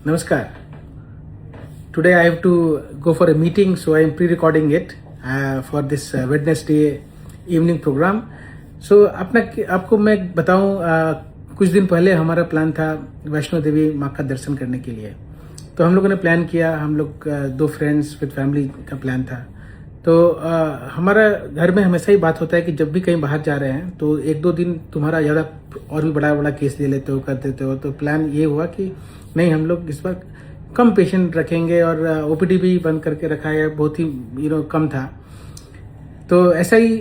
Namaskar. Today I have to go for a meeting, so I am pre-recording it for this Wednesday evening program. So आपको मैं बताऊं, कुछ दिन पहले हमारा प्लान था वैष्णो देवी माँ का दर्शन करने के लिए. तो हम लोगों ने प्लान किया, हम लोग 2 फ्रेंड्स विद फैमिली का प्लान था. तो हमारा घर में हमेशा ही बात होता है कि जब भी कहीं बाहर जा रहे हैं तो 1-2 दिन तुम्हारा ज़्यादा और भी बड़ा बड़ा केस ले लेते हो, कर देते हो. तो प्लान ये हुआ कि नहीं, हम लोग इस बार कम पेशेंट रखेंगे और ओपीडी भी बंद करके रखा है, बहुत ही कम था. तो ऐसा ही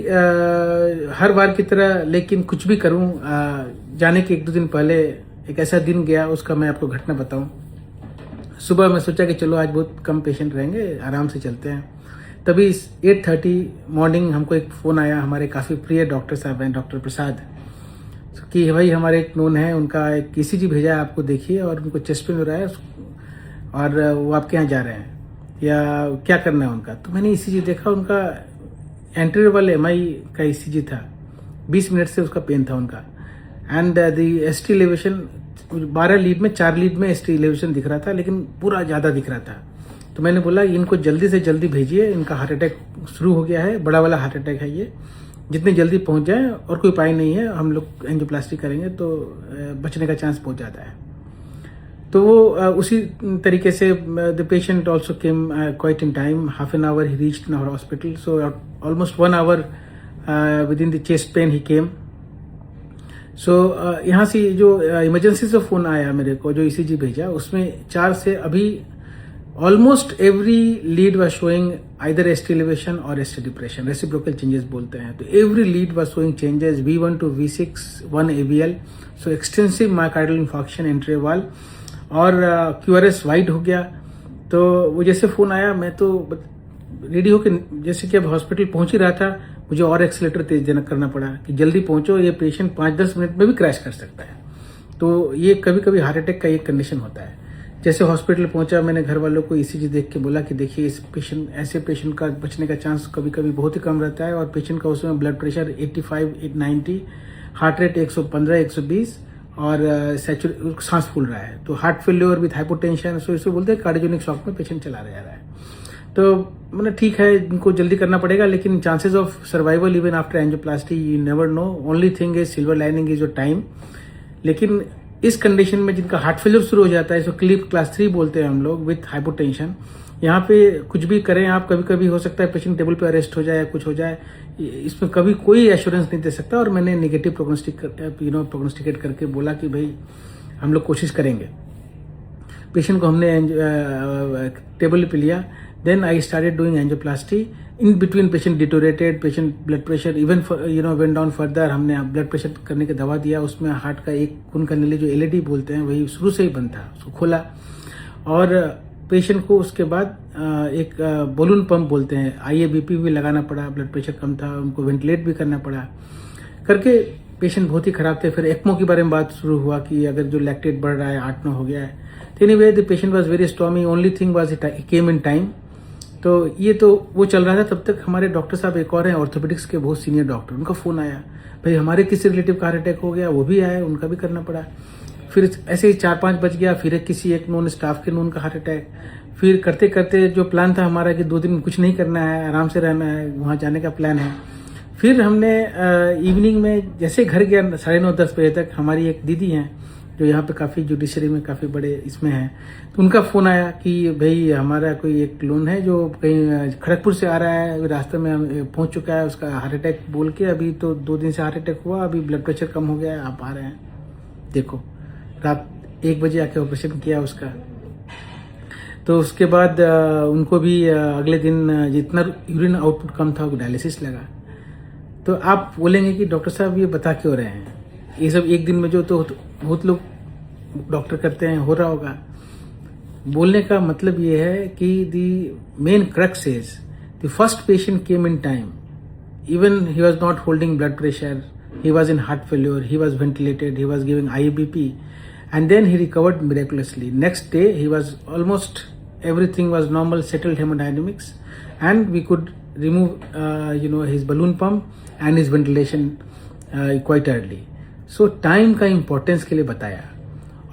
हर बार की तरह, लेकिन कुछ भी करूं, जाने के 1-2 दिन पहले एक ऐसा दिन गया, उसका मैं आपको घटना बताऊं. सुबह मैं सोचा कि चलो आज बहुत कम पेशेंट रहेंगे, आराम से चलते हैं. तभी 8:30 मॉर्निंग हमको एक फ़ोन आया, हमारे काफ़ी प्रिय डॉक्टर साहब हैं, डॉक्टर प्रसाद, कि भाई हमारे एक नोन है, उनका एक ईसीजी भेजा है, आपको देखिए, और उनको चेस्ट पेन हो रहा है और वो आपके यहाँ जा रहे हैं, या क्या करना है उनका. तो मैंने ईसीजी देखा, उनका एंटीरियर वाले एमआई का ईसीजी था. 20 मिनट से उसका पेन था उनका. And the ST elevation 12 lead में 4 लीड में एसटी एलिवेशन दिख रहा था, लेकिन पूरा ज़्यादा दिख रहा था. तो मैंने बोला इनको जल्दी से जल्दी भेजिए, इनका हार्ट अटैक शुरू हो गया है, बड़ा वाला हार्ट अटैक है ये. जितनी जल्दी पहुंच जाए, और कोई उपाय नहीं है, हम लोग एंजियोप्लास्टी करेंगे तो बचने का चांस बहुत ज़्यादा है. तो वो उसी तरीके से the patient also came quite in time. Half an hour he reached in our hospital. So almost 1 hour within the chest pain he came. So यहाँ से जो इमरजेंसी से फ़ोन आया मेरे को, जो ईसीजी भेजा, उसमें 4 से अभी almost every lead was showing either ST elevation और एसटी डिप्रेशन, रेसिप्रोकल चेंजेस बोलते हैं. तो every lead was showing changes, V1 to V6, 1 AVL, so extensive myocardial infarction anterior wall, और QRS वाइड हो गया. तो वो जैसे फ़ोन आया, मैं तो रेडी होकर, जैसे कि अब हॉस्पिटल पहुंच ही रहा था, मुझे और एक्सीलेटर तेज देना करना पड़ा कि जल्दी पहुंचो, ये पेशेंट 5-10 मिनट में भी क्रैश कर सकता है. तो ये कभी कभी हार्ट अटैक का एक कंडीशन होता है. जैसे हॉस्पिटल पहुंचा, मैंने घर वालों को ईसीजी देख के बोला कि देखिए, इस पेशेंट, ऐसे पेशेंट का बचने का चांस कभी कभी बहुत ही कम रहता है, और पेशेंट का उसमें ब्लड प्रेशर 85-90, हार्ट रेट 115-120, और सांस फूल रहा है. तो हार्ट फेल्योर विथ हाइपोटेंशन, सो इसको बोलते हैं कार्डियोनिक शॉक में पेशेंट चला जा रहा है. तो मैंने ठीक है, इनको जल्दी करना पड़ेगा, लेकिन chances of survival even after angioplasty you never know. Only thing is, silver lining is your time. लेकिन इस कंडीशन में जिनका हार्ट फेलियर शुरू हो जाता है, इसको क्लिप क्लास 3 बोलते हैं हम लोग, विथ हाइपोटेंशन, यहाँ पे कुछ भी करें आप, कभी कभी हो सकता है पेशेंट टेबल पे अरेस्ट हो जाए या कुछ हो जाए. इसमें कभी कोई एश्योरेंस नहीं दे सकता. और मैंने नेगेटिव प्रोग्नोस्टिकेट करके बोला कि भाई हम लोग कोशिश करेंगे. पेशेंट को हमने टेबल पे लिया. Then I started doing angioplasty. In between patient deteriorated, patient blood pressure even went down further. हमने ब्लड प्रेशर करने की दवा दिया. उसमें हार्ट का एक खून का नली, जो एलईडी बोलते हैं, वही शुरू से ही बंद था, उसको खोला. और पेशेंट को उसके बाद एक बलून पंप बोलते हैं, IABP भी लगाना पड़ा. ब्लड प्रेशर कम था, उनको वेंटिलेट भी करना पड़ा. करके पेशेंट बहुत ही खराब थे. फिर एक्मो के बारे में बात शुरू हुआ कि अगर जो लैक्टेट बढ़ रहा है, 8-9 हो गया है. Anyway the patient was very stormy. Only thing was it came in time. तो ये तो वो चल रहा था. तब तक हमारे डॉक्टर साहब एक और हैं, ऑर्थोपेडिक्स के बहुत सीनियर डॉक्टर, उनका फ़ोन आया, भाई हमारे किसी रिलेटिव का हार्ट अटैक हो गया. वो भी आए, उनका भी करना पड़ा. फिर ऐसे ही 4-5 बज गया. फिर किसी एक नॉन स्टाफ के नॉन का हार्ट अटैक. फिर करते करते जो प्लान था हमारा कि 2 दिन कुछ नहीं करना है, आराम से रहना है, वहाँ जाने का प्लान है. फिर हमने इवनिंग में जैसे घर गया, 9:30-10 बजे तक, हमारी एक दीदी हैं जो यहाँ पे काफ़ी जुडिशरी में काफ़ी बड़े इसमें हैं. तो उनका फ़ोन आया कि भाई हमारा कोई एक लोन है जो कहीं खड़गपुर से आ रहा है, रास्ते में पहुँच चुका है, उसका हार्ट अटैक बोल के, अभी तो 2 दिन से हार्ट अटैक हुआ, अभी ब्लड प्रेशर कम हो गया है, आप आ रहे हैं. देखो, रात 1 बजे आके ऑपरेशन किया उसका. तो उसके बाद उनको भी अगले दिन जितना यूरिन आउटपुट कम था, वो डायलिसिस लगा. तो आप बोलेंगे कि डॉक्टर साहब ये बता क्यों रहे हैं, ये सब एक दिन में जो तो बहुत लोग डॉक्टर करते हैं, हो रहा होगा. बोलने का मतलब ये है कि the main crux is the first patient came in time. Even he was not holding blood pressure, he was in heart failure, he was ventilated, he was giving IABP, and then he recovered miraculously. Next day he was almost everything was normal, settled hemodynamics, and we could remove his balloon pump and his ventilation quite early. So time का importance के लिए बताया.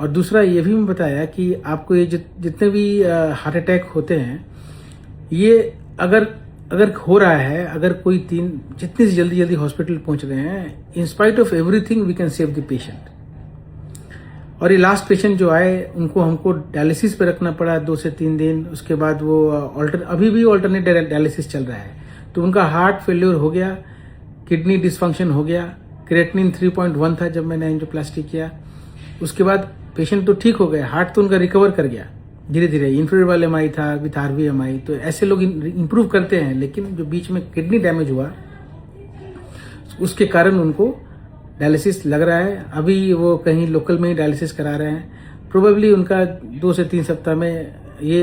और दूसरा ये भी मैं बताया कि आपको ये जितने भी हार्ट अटैक होते हैं, ये अगर अगर हो रहा है, अगर कोई जितनी जल्दी हॉस्पिटल पहुंच रहे हैं, in spite of everything we can save the patient. और ये लास्ट पेशेंट जो आए उनको हमको डायलिसिस पे रखना पड़ा 2 से 3 दिन। उसके बाद वो अभी भी ऑल्टरनेट डायलिसिस चल रहा है। तो उनका हार्ट फेल्योर हो गया, किडनी डिसफंक्शन हो गया, क्रिएटिनिन 3.1 था जब मैंने एंजियोप्लास्टी किया। उसके बाद पेशेंट तो ठीक हो गए, हार्ट तो उनका रिकवर कर गया धीरे धीरे। इंफीरियर वाले एमआई था विथ आरवी एमआई, तो ऐसे लोग इंप्रूव करते हैं। लेकिन जो बीच में किडनी डैमेज हुआ उसके कारण उनको डायलिसिस लग रहा है। अभी वो कहीं लोकल में ही डायलिसिस करा रहे हैं। प्रोबेबली उनका 2 से 3 सप्ताह में, ये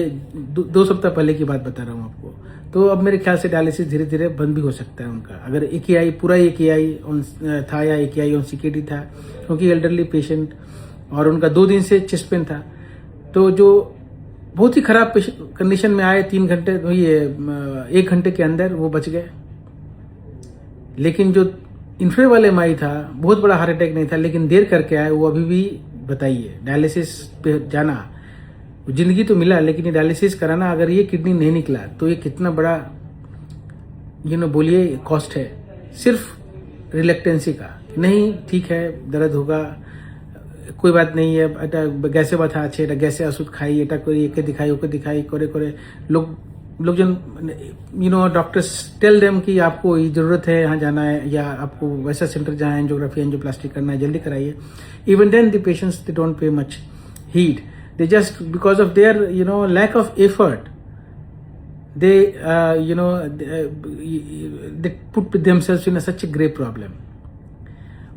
2 सप्ताह पहले की बात बता रहा हूँ आपको। तो अब मेरे ख्याल से डायलिसिस धीरे धीरे बंद भी हो सकता है उनका, अगर AKI पूरा AKI था या AKI ऑन CKD था, क्योंकि एल्डरली पेशेंट और उनका 2 दिन से चेस्ट पेन था। तो जो बहुत ही खराब कंडीशन में आए 3 घंटे, ये 1 घंटे के अंदर वो बच गए। लेकिन जो इंफ्रे वाले माई था, बहुत बड़ा हार्ट अटैक नहीं था लेकिन देर करके आए, वो अभी भी बताइए डायलिसिस पे जाना, जिंदगी तो मिला लेकिन ये डायलिसिस कराना, अगर ये किडनी नहीं निकला तो ये कितना बड़ा बोलिए कॉस्ट है। सिर्फ रिलेक्टेंसी का नहीं, ठीक है दर्द होगा कोई बात नहीं है, এটা গ্যাসে ব্যথা আছে, এটা গ্যাসে ওষুধ খাই, এটা করি, একে দিখাই ওকে दिखाई করে করে लोगजन डॉक्टर्स टेल देम कि आपको ये जरूरत है, यहाँ जाना है, या आपको वैसा सेंटर जहाँ एंजियोग्राफी एंजियोप्लास्टी करना है जल्दी कराइए। Even then the patients they don't pay much heed, they just because of their lack of effort they they put themselves in such a grave problem।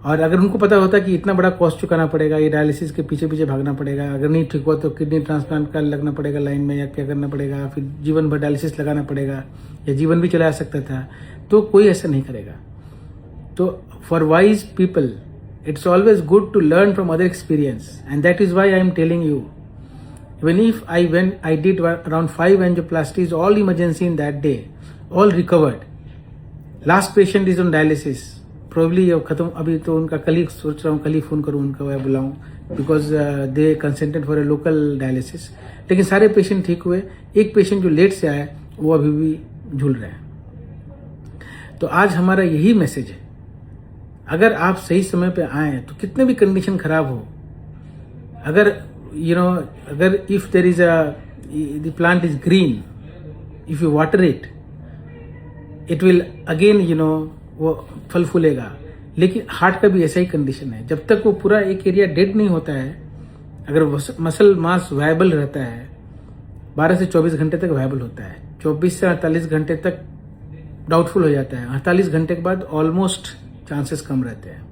और अगर उनको पता होता कि इतना बड़ा कॉस्ट चुकाना पड़ेगा, ये डायलिसिस के पीछे पीछे भागना पड़ेगा, अगर नहीं ठीक हुआ तो किडनी ट्रांसप्लांट का लगना पड़ेगा लाइन में, या क्या करना पड़ेगा, फिर जीवन भर डायलिसिस लगाना पड़ेगा, या जीवन भी चला सकता था, तो कोई ऐसा नहीं करेगा। तो for wise people it's always good to learn from other experience, and that is why I am telling you, when if I did around 5 angioplasties, all emergency in that day, all recovered. Last patient is on dialysis, probably ये खत्म, अभी तो उनका कल ही सोच रहा हूँ, कल ही फोन करूँ उनका या बुलाऊँ, because they consented for a local dialysis. लेकिन सारे पेशेंट ठीक हुए, एक पेशेंट जो लेट से आया वो अभी भी झूल रहे हैं। तो आज हमारा यही मैसेज है, अगर आप सही समय पे आए तो कितने भी कंडीशन खराब हो, अगर अगर if there is the plant is green, if you water it, it will again वो फल फूलेगा। लेकिन हार्ट का भी ऐसा ही कंडीशन है, जब तक वो पूरा एक एरिया डेड नहीं होता है, अगर मसल मास वायबल रहता है 12 से 24 घंटे तक वायबल होता है, 24 से 48 घंटे तक डाउटफुल हो जाता है, 48 घंटे के बाद ऑलमोस्ट चांसेस कम रहते हैं,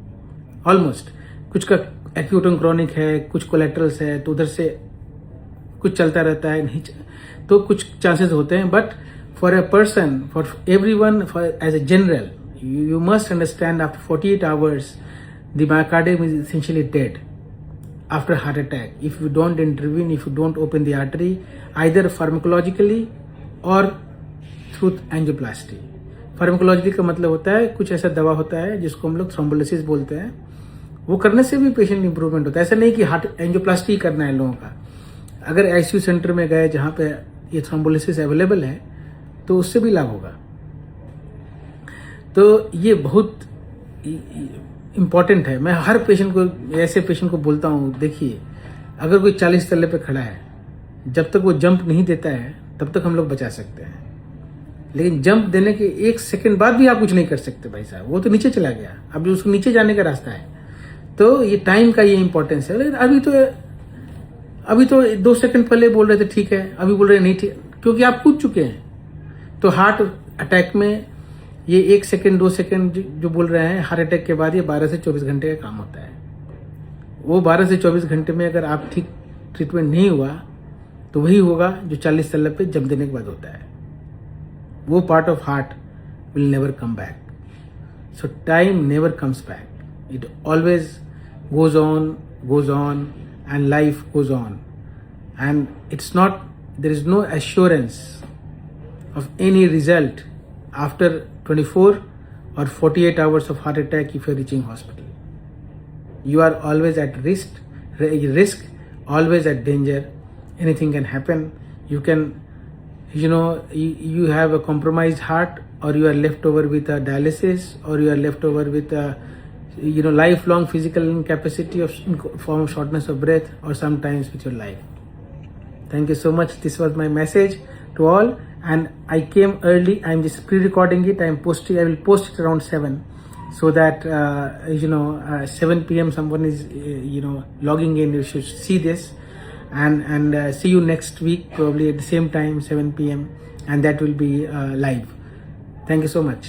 ऑलमोस्ट। कुछ का एक्यूट एंड क्रॉनिक है, कुछ कोलेट्रल्स है, तो उधर से कुछ चलता रहता है, नहीं तो कुछ चांसेस होते हैं। But for a person, for everyone, for as a general, you must understand after 48 hours the myocardium is essentially dead after heart attack if you don't intervene, if you don't open the artery either pharmacologically or through angioplasty। Pharmacology का मतलब होता है कुछ ऐसा दवा होता है जिसको हम लोग थ्रोम्बोलिसिस बोलते हैं, वो करने से भी पेशेंट इंप्रूवमेंट होता है। ऐसा नहीं कि हार्ट एंजियोप्लास्टी करना है लोगों का, अगर आईसीयू सेंटर में गए जहाँ पे ये थ्रोम्बोलिसिस अवेलेबल है तो उससे भी लाभ होगा। तो ये बहुत इम्पॉर्टेंट है। मैं हर पेशेंट को, ऐसे पेशेंट को बोलता हूँ, देखिए अगर कोई 40 तल्ले पे खड़ा है, जब तक वो जंप नहीं देता है तब तक हम लोग बचा सकते हैं, लेकिन जंप देने के 1 सेकंड बाद भी आप कुछ नहीं कर सकते भाई साहब, वो तो नीचे चला गया, अब उसको नीचे जाने का रास्ता है। तो ये टाइम का ये इंपॉर्टेंस है। लेकिन अभी तो 2 सेकंड पहले बोल रहे थे ठीक है, अभी बोल रहे नहीं ठीक, क्योंकि आप कूद चुके हैं। तो हार्ट अटैक में ये 1 सेकंड 2 सेकंड जो बोल रहे हैं, हार्ट अटैक के बाद ये 12 से 24 घंटे का काम होता है। वो 12 से 24 घंटे में अगर आप ठीक ट्रीटमेंट नहीं हुआ तो वही होगा जो 40 तल्ले पे जम देने के बाद होता है। वो part of heart will never come back. So time never comes back, it always goes on and life goes on, and it's not, there is no assurance of any result after 24 or 48 hours of heart attack if you're reaching hospital. You are always at risk, always at danger. Anything can happen. You can, you have a compromised heart, or you are left over with a dialysis, or you are left over with a lifelong physical incapacity in form of shortness of breath, or sometimes with your life. Thank you so much. This was my message to all, and I came early. I'm just pre-recording it. I will post it around 7, so that 7 p.m. someone is logging in. You should see this, and see you next week, probably at the same time, 7 p.m. and that will be live. Thank you so much.